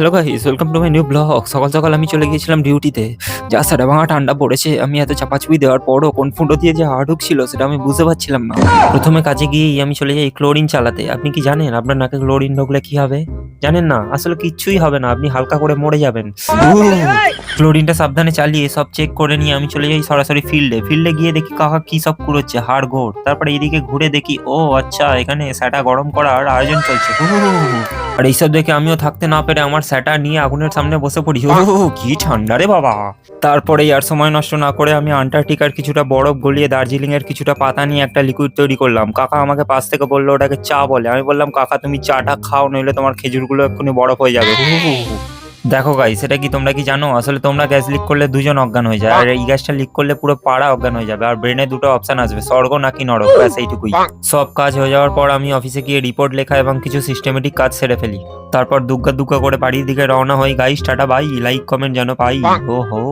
Hello guys, welcome to my new blog. সকাল সকাল আমি চলে গিয়েছিলাম ডিউটিতে। যা সারাভাঙা ঠান্ডা পড়েছে, আমি এত চাপাচুপি দেওয়ার পরও কোন ফুটো দিয়ে যে হাওয়া ঢুকছিল সেটা আমি বুঝতে পারছিলাম না। প্রথমে কাজে গিয়েই আমি চলে যাই ক্লোরিন চালাতে। আপনি কি জানেন আপনার নাকে ক্লোরিন ঢুকলে কি হবে? জানেন না? আসলে কিচ্ছুই হবে না, আপনি হালকা করে মরে যাবেন। ক্লোরিনটা সাবধানে চালিয়ে সব চেক করে নিয়ে আমি চলে যাই সরাসরি ফিল্ডে গিয়ে দেখি কাকা কি সব কুড়োচ্ছে, হাড়গোড়। তারপরে এদিকে ঘুরে দেখি, ও আচ্ছা, এখানে স্যাটা গরম করার আয়োজন চলছে। আর এইসব দেখে আমিও থাকতে না পেরে আমার স্যাটা নিয়ে আগুনের সামনে বসে পড়ি। কি ঠান্ডা রে বাবা! তারপরে আর সময় নষ্ট না করে আমি আন্টার্কটিকার কিছুটা বরফ গলিয়ে দার্জিলিং এর কিছুটা পাতা নিয়ে একটা লিকুইড তৈরি করলাম। কাকা আমাকে পাশ থেকে বললো ওটাকে চা বলে। আমি বললাম, কাকা তুমি চাটা খাও, নইলে তোমার খেজুরগুলো এক্ষুনি বরফ হয়ে যাবে। দেখো গাইস, সেটা কি তোমরা কি জানো? আসলে তোমরা গ্যাস লিক করলে দুজন অজ্ঞান হয়ে যায়, আর এই গ্যাসটা লিক করলে পুরো পাড়া অজ্ঞান হয়ে যাবে। আর ব্রেনে দুটো অপশন আসবে, স্বর্গ নাকি নরক, ব্যাস এইটুকুই। সব কাজ হয়ে যাওয়ার পর আমি অফিসে গিয়ে রিপোর্ট লেখা এবং কিছু সিস্টেমেটিক কাজ সেরে ফেলি। তারপর দুগ্গা দুগ্গা করে বাড়ির দিকে রওনা হই। Guys tata bye, like comment যেন পাই। ও হো।